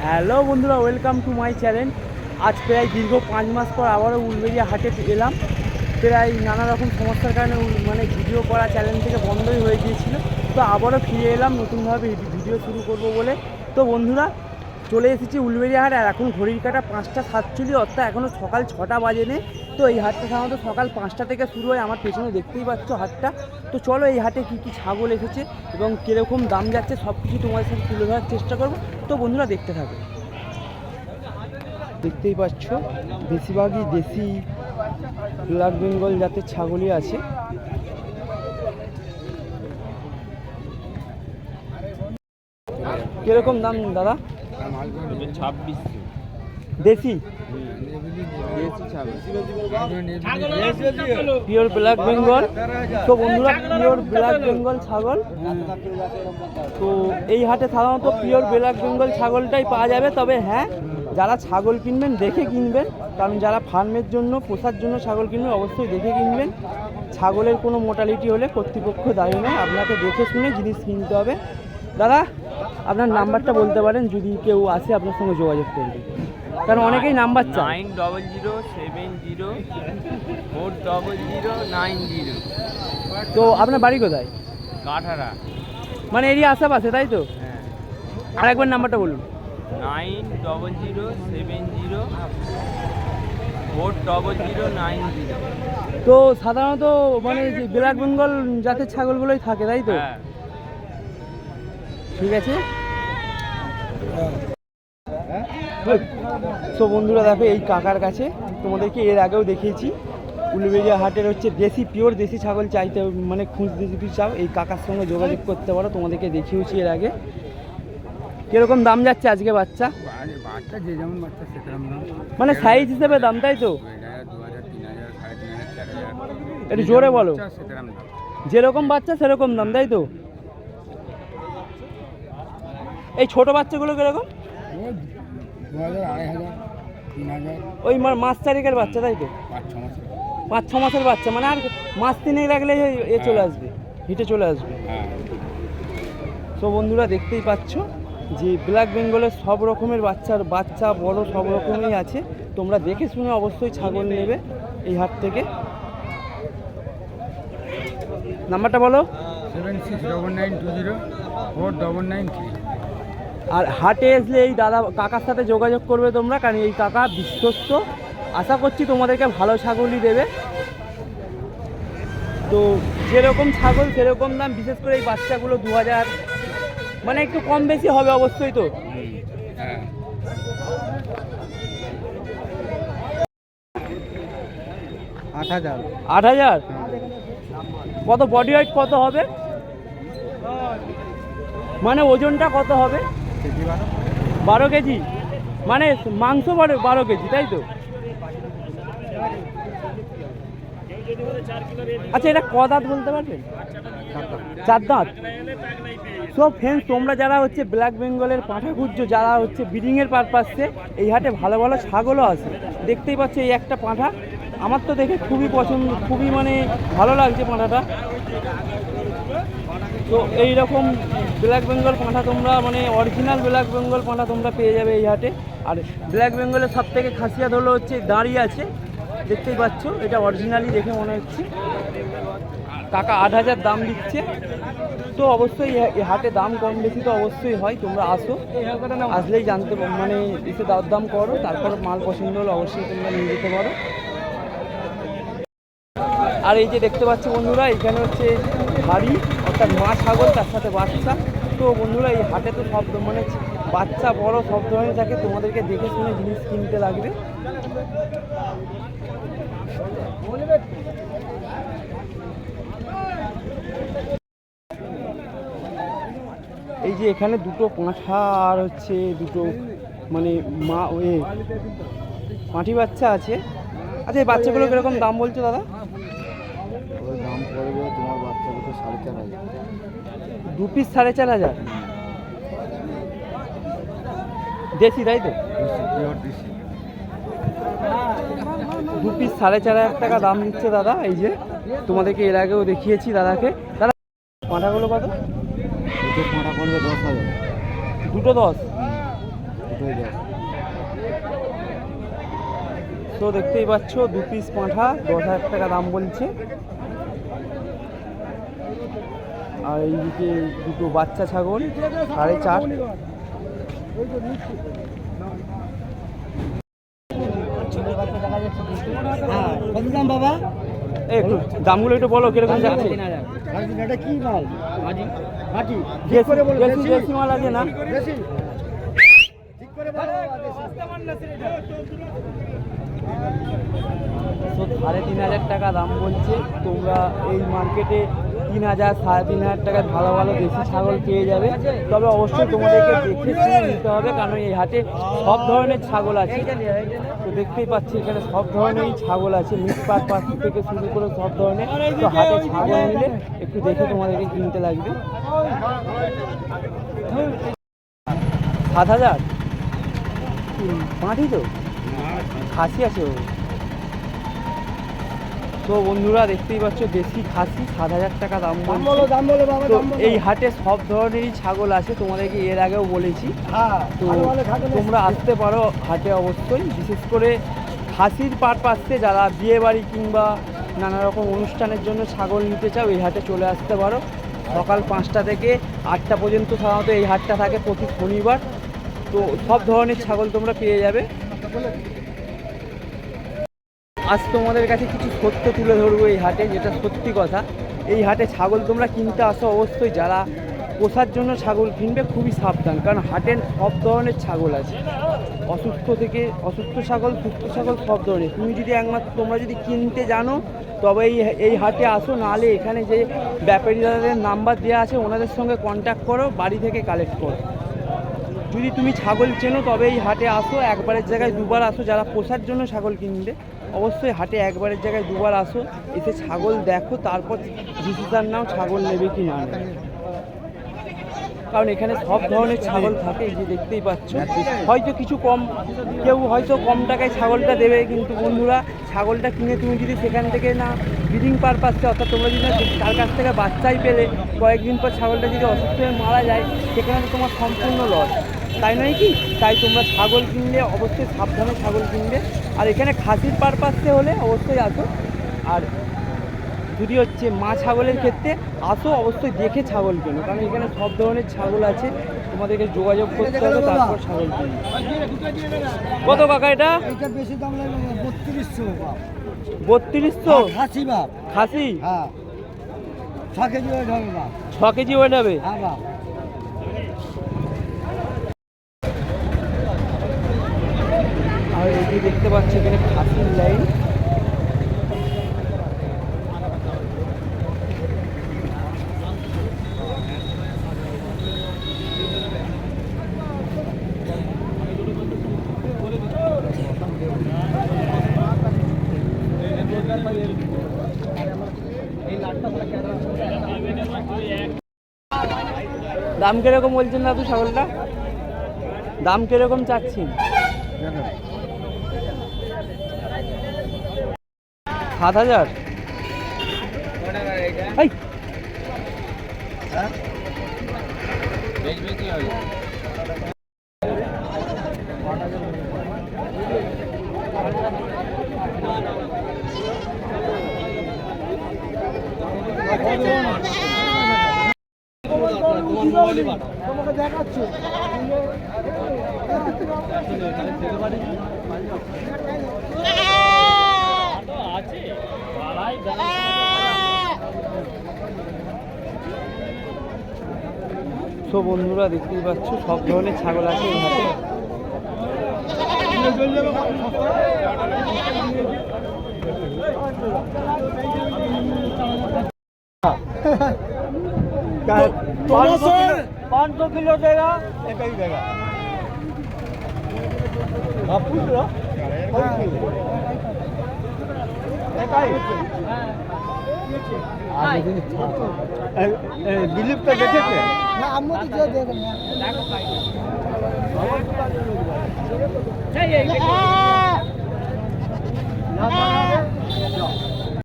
Hello বন্ধুরা, welcome to my channel. আজ প্রায় দীর্ঘ 5 মাস পর আবারও উলুবেড়িয়া হাটে এলাম। প্রায় নানা রকম সমস্যার কারণে ভিডিও করা চ্যানেল থেকে বন্ধই হয়ে গিয়েছিল। তো আবারও ফিরে এলাম নতুনভাবে ভিডিও শুরু করব বলে। তো বন্ধুরা, চলে এসেছি উলুবেড়িয়া হাট। আর এখন ঘড়ির কাটা 5টা 47, অর্থাৎ এখনও সকাল 6টা বাজেনি। তো এই হাটটা সাধারণত সকাল 5টা থেকে শুরু হয়। আমার পেছনে দেখতেই পাচ্ছ হাটটা। তো চলো এই হাটে কী কী ছাগল এসেছে এবং কীরকম দাম যাচ্ছে সব কিছু তোমাদের সাথে তুলে ধরার চেষ্টা করব। তো বন্ধুরা দেখতে থাকো। দেখতেই পাচ্ছ বেশিরভাগই দেশি ব্ল্যাক বেঙ্গল জাতের ছাগলই আছে। কিরকম দাম দাদা? 26 দেশি পিওর ব্ল্যাক বেঙ্গল। তো বন্ধুরা, পিওর ব্ল্যাক বেঙ্গল ছাগল। তো এই হাটে সাধারণত পিওর ব্ল্যাক বেঙ্গল ছাগলটাই পাওয়া যাবে। তবে হ্যাঁ, যারা ছাগল কিনবেন দেখে কিনবেন, কারণ যারা ফার্মের জন্য পোষার জন্য ছাগল কিনবেন অবশ্যই দেখে কিনবেন। ছাগলের কোনো মোটালিটি হলে কর্তৃপক্ষ দায়ী নয়, আপনাকে দেখে শুনে জিনিস কিনতে হবে। দাদা, আপনার নাম্বারটা বলতে পারেন, যদি কেউ আসে আপনার সঙ্গে যোগাযোগ করবে, কারণ অনেকেই নাম্বার চায়। 9007040090। তো আপনার বাড়ি কোথায়? কাঠারা। মানে এরিয়া আশেপাশে, তাই তো? হ্যাঁ। আর একবার নাম্বারটা বলুন। 9007040090। তো সাধারণত মানে যে ব্ল্যাক বেঙ্গল জাতের ছাগলগুলোই থাকে, তাই তো? হ্যাঁ। ঠিক আছে। তো বন্ধুরা দেখো, এই কাকার কাছে তোমাদেরকে এর আগেও দেখিয়েছি। উলুবেড়িয়া হাটের হচ্ছে দেশি পিওর দেশি ছাগল চাইতে, মানে খুঁজতে যদি চাও এই কাকার সঙ্গে যোগাযোগ করতে পারো। তোমাদেরকে দেখিয়েছি এর আগে। কিরকম দাম যাচ্ছে আজকে বাচ্চা? বাচ্চা যে যেমন বাচ্চা সেরকম দাম, মানে সাইজ হিসেবে দাম, তাই তো? 2000, 3000, 3500, 4000। একটু জোরে বলো। সেরকম দাম। যেরকম বাচ্চা সেরকম দাম, তাই তো? এই ছোট বাচ্চাগুলো কিরকম? 2000, 2500, 3000। ওই মাস চারেকের বাচ্চা, তাই তো? 5-6 মাস। 5-6 মাসের বাচ্চা, মানে আর মাস 3 রাখলে এ চলে আসবে, হিটে চলে আসবে। হ্যাঁ। তো বন্ধুরা দেখতেই পাচ্ছ যে ব্ল্যাক বেঙ্গলের সব রকমের বাচ্চা বড় সব রকমই আছে। তোমরা দেখে শুনে অবশ্যই ছাগল নেবে এই হাট থেকে। নাম্বারটা বলো। 7699204993। আর হাটে আসলে এই কাকার সাথে যোগাযোগ করবে তোমরা, কারণ এই কাকা বিশ্বস্ত। আশা করছি তোমাদেরকে ভালো ছাগলই দেবে। তো যেরকম ছাগল সেরকম দাম। বিশেষ করে এই বাচ্চাগুলো 2000, মানে একটু কম বেশি হবে অবশ্যই। তো হ্যাঁ। 8000। 8000? কত বডি ওয়েট কত হবে? মানে ওজনটা কত হবে? 12 কেজি? মানে মাংস 12 কেজি, তাই তো? আচ্ছা, এটা ক দাঁত বলতে পারবেন? 4 দাঁত। সো ফ্রেন্ডস, তোমরা যারা হচ্ছে ব্ল্যাক বেঙ্গলের পাঁঠা খুঁজছো, যারা হচ্ছে ব্রিডিংয়ের পারপাসে, এই হাটে ভালো ভালো ছাগলও আছে। দেখতেই পাচ্ছ এই একটা পাঁঠা, আমার তো দেখে খুবই পছন্দ, খুবই মানে ভালো লাগছে পাঁঠাটা। তো এইরকম ব্ল্যাক বেঙ্গল পাঁঠা তোমরা, মানে অরিজিনাল ব্ল্যাক বেঙ্গল পাঁঠা তোমরা পেয়ে যাবে এই হাটে। আর ব্ল্যাক বেঙ্গলের সব থেকে খাসিয়াত হলো হচ্ছে দাঁড়িয়ে আছে, দেখতেই পাচ্ছ, এটা অরিজিনালি দেখে মনে হচ্ছে। কাকা 8000 দাম দিচ্ছে। তো অবশ্যই এই হাটে দাম কম বেশি তো অবশ্যই হয়। তোমরা আসো, আসলেই জানতে, মানে এসে দাম করো, তারপর মাল পছন্দ হলে অবশ্যই তোমরা নিয়ে যেতে পারো। আর এই যে দেখতে পাচ্ছ বন্ধুরা, এখানে হচ্ছে হাড়ি, অর্থাৎ মা ছাগল, তার সাথে বাচ্চা। তো বন্ধুরা, এই হাটে তো সব মানে বাচ্চা বড় সব ধরনের থাকে। তোমাদেরকে দেখে শুনে জিনিস কিনতে লাগবে। এই যে এখানে দুটো পাঁঠা আর হচ্ছে দুটো মানে পাঁঠি বাচ্চা আছে। আচ্ছা, এই বাচ্চাগুলো কিরকম দাম বলছো দাদা? দাম পড়বে তোমার বাচ্চাগুলো 4500। 2 পিস 4500? দেশি, তাই তো? পিওর দেশি। 2 পিস 4500 টাকা দাম দিচ্ছে দাদা। এই যে তোমাদেরকে এর আগেও দেখিয়েছি দাদাকে। দাদা, পাঁঠাগুলো কত? দুটো পাঁঠা পড়বে 10,000। দুটো 10? দুটোই দেয়। তো দেখতেই পাচ্ছ 2 পিস পাঁঠা 10,000 টাকা দাম বলছে। আর এইদিকে দুটো বাচ্চা ছাগল 4.5। কত দাম বাবা? একটু দামগুলো একটু বলো কিরকম যাচ্ছে। এটা কি মাল? মাটি মাটি দেশি মাল আছে না? বেশি ঠিক করে বলো। তো 3,500 টাকা দাম বলছে। তোমরা এই মার্কেটে 3,000 3,500 টাকায় ভালো ভালো দেশি ছাগল পেয়ে যাবে। তবে অবশ্যই তোমাদেরকে দেখে শুনে নিতে হবে, কারণ এই হাটে সব ধরনের ছাগল আছে। তো দেখতেই পাচ্ছি এখানে সব ধরনেরই ছাগল আছে, মিটপাট পাখি থেকে শুরু করে সব ধরনের। তো হাটে ছাগল নিলে একটু দেখে তোমাদেরকে কিনতে লাগবে। 7,000 মাটি তো খাসি আছে ও। তো বন্ধুরা দেখতেই পাচ্ছ দেশি খাসি 7,000 টাকা দাম বলছে। দাম বলো বাবা। তো এই হাটে সব ধরনেরই ছাগল আছে, তোমাদেরকে এর আগেও বলেছি। হ্যাঁ, তো তোমরা আসতে পারো হাটে অবশ্যই, বিশেষ করে খাসির পারপাসে যারা বিয়ে বাড়ি কিংবা নানা রকম অনুষ্ঠানের জন্য ছাগল নিতে চাও এই হাটে চলে আসতে পারো। সকাল 5টা থেকে 8টা পর্যন্ত সাধারণত এই হাটটা থাকে প্রতি শনিবার। তো সব ধরনের ছাগল তোমরা পেয়ে যাবে। আজ তোমাদের কাছে কিছু সত্য তুলে ধরবো এই হাটে, যেটা সত্যি কথা। এই হাটে ছাগল তোমরা কিনতে আসো অবশ্যই, যারা পোষার জন্য ছাগল কিনবে খুবই সাবধান, কারণ হাটের সব ধরনের ছাগল আছে, অসুস্থ থেকে অসুস্থ ছাগল, সুস্থ ছাগল সব ধরনের। তুমি যদি একমাত্র তোমরা যদি কিনতে জানো তবে এই হাটে আসো, নাহলে এখানে যে ব্যাপারীদের নাম্বার দেওয়া আছে ওনাদের সঙ্গে কন্ট্যাক্ট করো, বাড়ি থেকে কালেক্ট করো। যদি তুমি ছাগল চেনো তবে এই হাটে আসো, একবারের জায়গায় দুবার আসো। যারা পোষার জন্য ছাগল কিনবে অবশ্যই হাটে একবারের জায়গায় দুবার আসো, এসে ছাগল দেখো, তারপর ডিসিশন নাও ছাগল নেবে কি না নেবে। কারণ এখানে সব ধরনের ছাগল থাকে, এই যে দেখতেই পাচ্ছ। হয়তো কিছু কম, কেউ হয়তো কম টাকায় ছাগলটা দেবে, কিন্তু বন্ধুরা ছাগলটা কিনে তুমি যদি সেখান থেকে না ব্রিডিং পারপাসে, অর্থাৎ তোমরা যদি তার কাছ থেকে বাচ্চাই পেলে কয়েকদিন পর ছাগলটা যদি অসুস্থ হয়ে মারা যায়, সেখানে তো তোমার সম্পূর্ণ লস, তাই নয় কি? তাই তোমরা ছাগল কিনলে অবশ্যই সাবধানে ছাগল কিনবে। আর এখানে খাসির পারপাসে হলে অবশ্যই আসো, আর যদি হচ্ছে মা ছাগলের ক্ষেত্রে আসো অবশ্যই দেখে ছাগল কেনো, কারণ এখানে সব ধরনের ছাগল আছে, তোমাদেরকে যোগাযোগ করতে হবে তারপর ছাগল কিনবে। কত কাকা এটা? এটা বেশি দাম লাগে 3200 বাপ। 3200 খাসি বাপ। খাসি? হ্যাঁ 6 কেজি ওয়েট হবে বাপ। 6 কেজি ওয়েট হবে? হ্যাঁ বাপ। আর এই যে দেখতে পাচ্ছি এখানে খাসির লাইন। দাম কিরকম বলছেন দাদু ছাগলটা? দাম কিরকম চাচ্ছেন? 7,000? এই তোমাকে দেখাচ্ছি। তো বন্ধুরা দেখতেই পাচ্ছ সব ধরনের ছাগল আছে এই হাটে। तो 500 किलो देगा? एक ही देगा। आप पूछ रहे हो? दिलीप का देखे थे ना हम तो जो दे देंगे चाहिए